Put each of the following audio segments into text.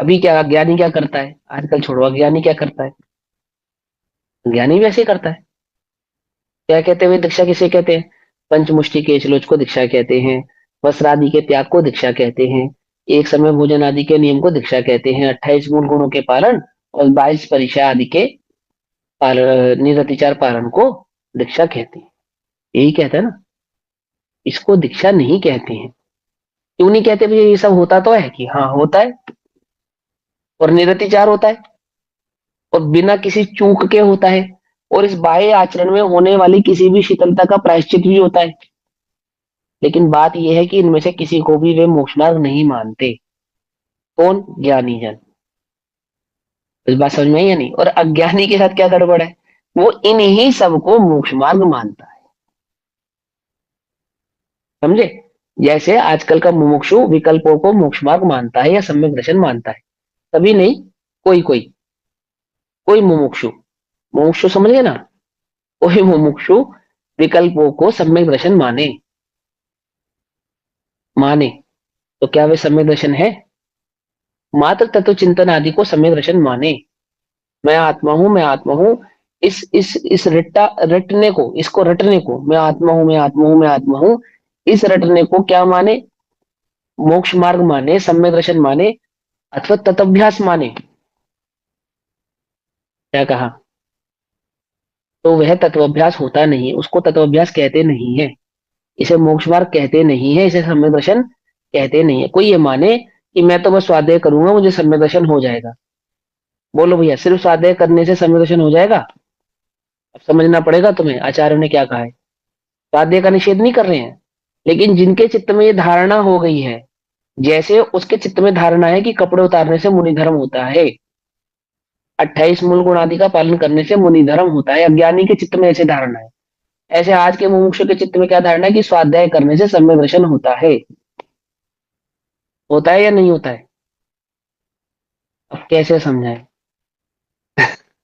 अभी क्या अज्ञानी क्या करता है, आजकल छोड़ो, अज्ञानी क्या करता है, ज्ञानी भी ऐसे ही करता है। क्या कहते हुए दीक्षा किसे कहते हैं? पंचमुष्टि के श्लोच को दीक्षा कहते हैं। वस्त्र आदि के त्याग को दीक्षा कहते हैं। एक समय भोजन आदि के नियम को दीक्षा कहते हैं। 28 मूल गुणों के पालन और 22 परीक्षा आदि के निरतिचार पालन को दीक्षा कहते हैं। यही कहते हैं ना। इसको दीक्षा नहीं कहते हैं। क्यों नहीं कहते भैया? ये सब होता तो है कि हाँ होता है, और निरतिचार होता है, और बिना किसी चूक के होता है, और इस बाह्य आचरण में होने वाली किसी भी शीतलता का प्रायश्चित भी होता है। लेकिन बात यह है कि इनमें से किसी को भी वे मोक्ष मार्ग नहीं मानते। कौन? ज्ञानी जन। इस बात समझ में आई या नहीं? और अज्ञानी के साथ क्या गड़बड़ है? वो इन्हीं सबको मोक्ष मार्ग मानता है। समझे? जैसे आजकल का मुमुक्षु विकल्पों को मोक्ष मार्ग मानता है या सम्यक दर्शन मानता है। सभी नहीं, कोई कोई, कोई मुमुक्षु, मुमुक्षु समझ गए ना? कोई मुमुक्षु विकल्पों को सम्यक दर्शन माने, माने, तो क्या वे सम्यक दर्शन है? मात्र तत्व चिंतन आदि को सम्यक दर्शन माने। मैं आत्मा हूं, मैं आत्मा हूं, इस रटने को, इसको रटने को, मैं आत्मा हूं, मैं आत्मा हूं, मैं आत्मा हूं, इस रटने को क्या माने? मोक्ष मार्ग माने, सम्यक दर्शन माने, अथवा तत्वभ्यास माने। क्या कहा? तो वह तत्वभ्यास होता नहीं, उसको तत्वभ्यास कहते नहीं है, इसे मोक्ष मार्ग कहते नहीं है, इसे सम्यक दर्शन कहते नहीं है। कोई ये माने कि मैं तो बस स्वाध्याय करूंगा, मुझे सम्यक दर्शन हो जाएगा। बोलो भैया, सिर्फ स्वाध्याय करने से सम्यक दर्शन हो जाएगा? अब समझना पड़ेगा तुम्हें आचार्य ने क्या कहा है। स्वाध्याय का निषेध नहीं कर रहे हैं, लेकिन जिनके चित्त में ये धारणा हो गई है, जैसे उसके चित्त में धारणा है कि कपड़े उतारने से मुनि धर्म होता है, 28 मूल गुण आदि का पालन करने से मुनि धर्म होता है, अज्ञानी के चित्त में ऐसे धारणा है। ऐसे आज के मुमुक्षु के चित्त में क्या धारणा है कि स्वाध्याय करने से सम्यक दर्शन होता है। होता है या नहीं होता है? अब कैसे समझाएं?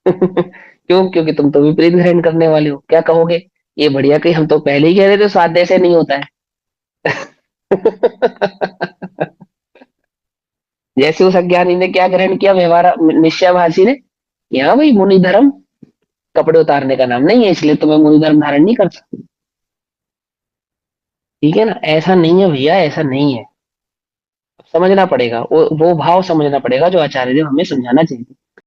क्यों? क्योंकि तुम तो विपरीत ग्रहण करने वाले हो। क्या कहोगे? ये बढ़िया, कि हम तो पहले ही कह रहे थे स्वाध्याय से नहीं होता है। जैसे उस अज्ञानी ने क्या ग्रहण किया, व्यवहार निश्चयभाषी ने कि हाँ भाई, मुनि धर्म कपड़े उतारने का नाम नहीं है, इसलिए तो मैं मुनि धर्म धारण नहीं करता। ठीक है ना? ऐसा नहीं है भैया, ऐसा नहीं है। समझना पड़ेगा, वो भाव समझना पड़ेगा जो आचार्य देव हमें समझाना चाहिए।